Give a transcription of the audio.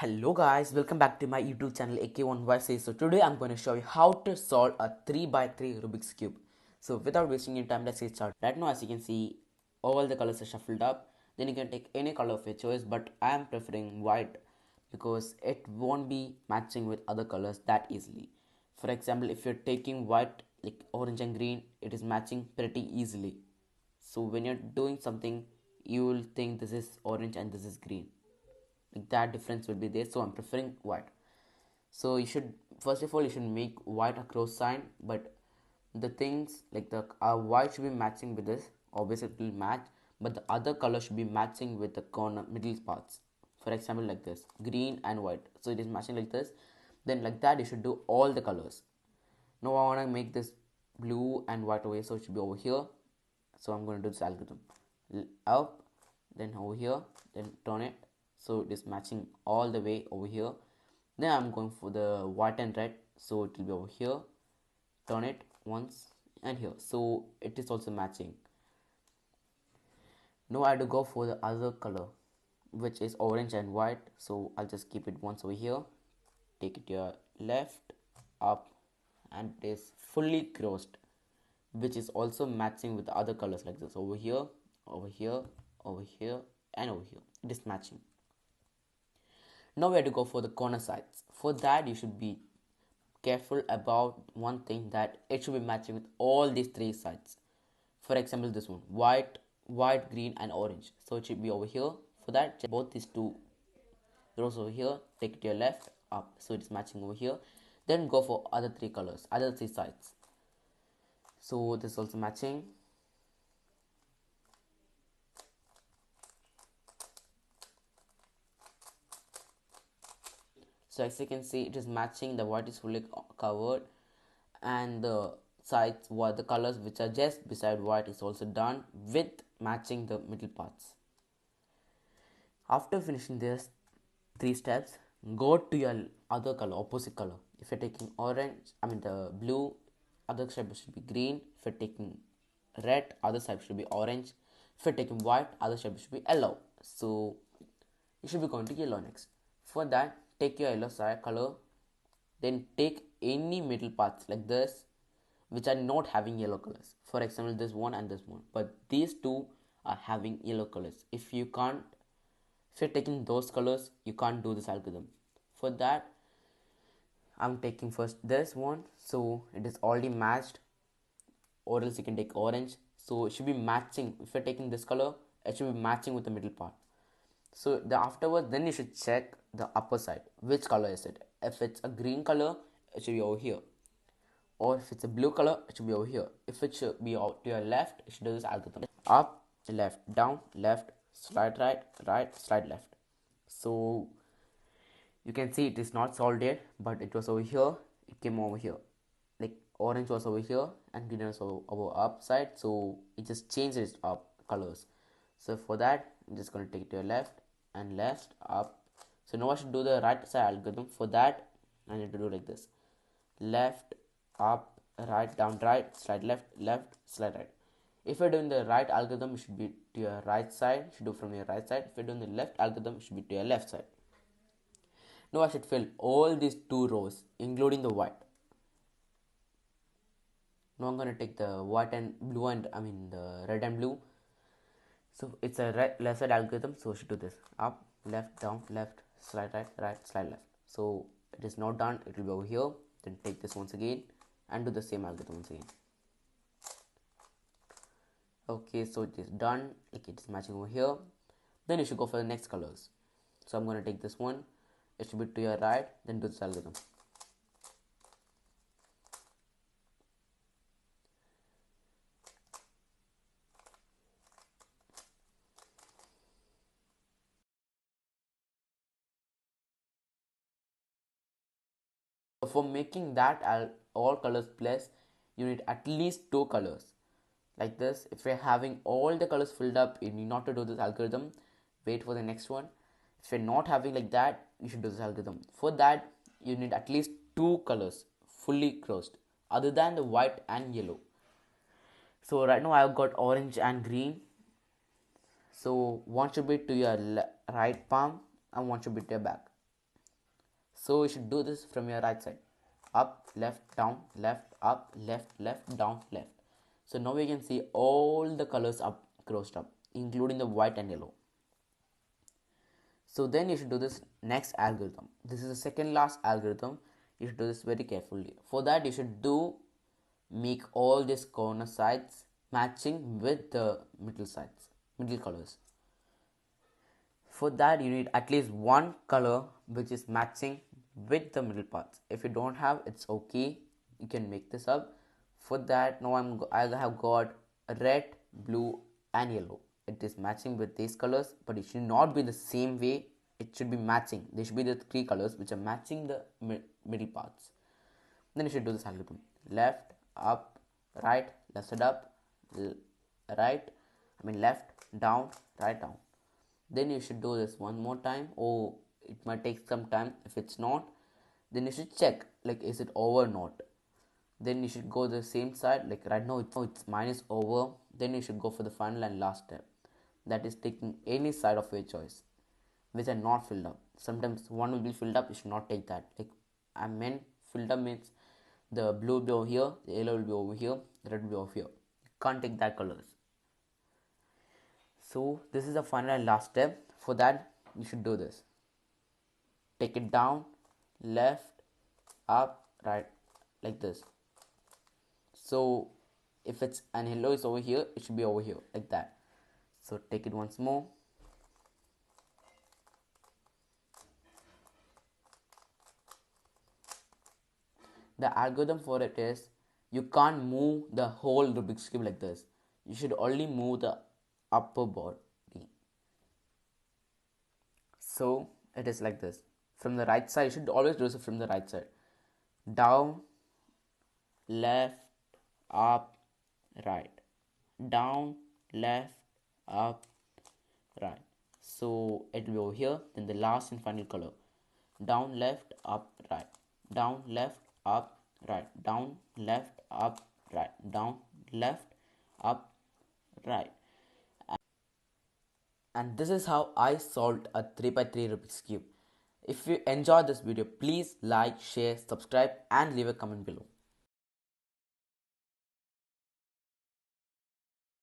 Hello guys, welcome back to my YouTube channel AK1YC. So today I'm going to show you how to solve a 3 by 3 Rubik's Cube. So without wasting your time, let's get started. Right now as you can see, all the colors are shuffled up. Then you can take any color of your choice, but I am preferring white because it won't be matching with other colors that easily. For example, if you're taking white like orange and green, it is matching pretty easily. So when you're doing something, you will think this is orange and this is green, like that difference will be there. So I'm preferring white. So you should, first of all, you should make white a cross sign, but the things like the white should be matching with this, obviously it will match, but the other color should be matching with the corner middle parts. For example, like this, green and white, so it is matching like this. Then like that you should do all the colors. Now I want to make this blue and white away, so it should be over here. So I'm going to do this algorithm, up, then over here, then turn it so it is matching all the way over here. Then I'm going for the white and red, so it will be over here, turn it once, and here, so it is also matching. Now I have to go for the other color, which is orange and white, so I'll just keep it once over here, take it to your left, up, and it is fully crossed, which is also matching with the other colors like this, over here, over here, over here, and over here. It is matching. Now we have to go for the corner sides. For that you should be careful about one thing, that it should be matching with all these three sides. For example, this one, white, green and orange, so it should be over here. For that, both these two rows over here, take it to your left, up, so it is matching over here. Then go for other three colors, other three sides, so this is also matching. So as you can see, it is matching. The white is fully covered, and the sides, what the colors which are just beside white is also done with matching the middle parts. After finishing this three steps, go to your other color, opposite color. If you're taking orange, I mean the blue, other side should be green. If you're taking red, other side should be orange. If you're taking white, other side should be yellow. So you should be going to yellow next. For that, take your yellow side color, then take any middle parts like this which are not having yellow colors. For example, this one and this one, but these two are having yellow colors. If you're taking those colors, you can't do this algorithm. For that, I'm taking first this one, so it is already matched, or else you can take orange, so it should be matching. If you're taking this color, it should be matching with the middle part. So the afterwards, then you should check the upper side, which color is it. If it's a green color, it should be over here, or if it's a blue color, it should be over here. If it should be out to your left, you should do this algorithm, up, left, down, left, slide right, right, slide left. So you can see it is not solved yet, but it was over here, it came over here, like orange was over here and green was over upside, so it just changed its up colors. So for that, I'm just going to take it to your left and left, up. So now I should do the right side algorithm. For that, I need to do like this, left, up, right, down, right, slide left, left, slide right. If you're doing the right algorithm, it should be to your right side, you should do from your right side. If you're doing the left algorithm, it should be to your left side. Now I should fill all these two rows, including the white. Now I'm going to take the white and blue, and I mean the red and blue. So it's a left side algorithm, so I should do this, up, left, down, left, slide right, right, slide left. So it is not done, it will be over here. Then take this once again and do the same algorithm once again. Okay, so it is done, like it is matching over here. Then you should go for the next colors. So I'm going to take this one, it should be to your right, then do this algorithm. For making that all colors plus, you need at least two colors like this. If you're having all the colors filled up, you need not to do this algorithm, wait for the next one. If you're not having like that, you should do this algorithm. For that, you need at least two colors fully crossed other than the white and yellow. So right now I've got orange and green, so one should be to your right palm and one should be to your back. So you should do this from your right side. Up, left, down, left, up, left, down, left. So now you can see all the colors up crossed up, including the white and yellow. So then you should do this next algorithm. This is the second last algorithm. You should do this very carefully. For that you should make all these corner sides matching with the middle colors. For that you need at least one color which is matching with the middle parts. If you don't have, it's okay, you can make this up. For that now I have got red, blue and yellow. It is matching with these colors, but it should not be the same way. It should be matching. There should be the three colors which are matching the middle parts. Then you should do this algorithm: left, up, right, left side up, left, down, right, down. Then you should do this one more time. Oh, it might take some time. If it's not, then you should check, like, is it over or not. Then you should go the same side, like right now it's minus over. Then you should go for the final and last step, that is taking any side of your choice which are not filled up. Sometimes one will be filled up, you should not take that. Like, I meant filled up means the blue will be over here, the yellow will be over here, the red will be over here. You can't take that colors. So this is the final and last step. For that you should do this: take it down, left, up, right, like this. So if it's an yellow is over here, it should be over here, like that. So take it once more. The algorithm for it is, you can't move the whole Rubik's Cube like this. You should only move the upper body. So it is like this. From the right side, you should always do it from the right side. Down, left, up, right. Down, left, up, right. So it will be over here. Then the last and final color: down, left, up, right. Down, left, up, right. Down, left, up, right. Down, left, up, right. And this is how I solved a 3x3 Rubik's Cube. If you enjoyed this video, please like, share, subscribe and leave a comment below.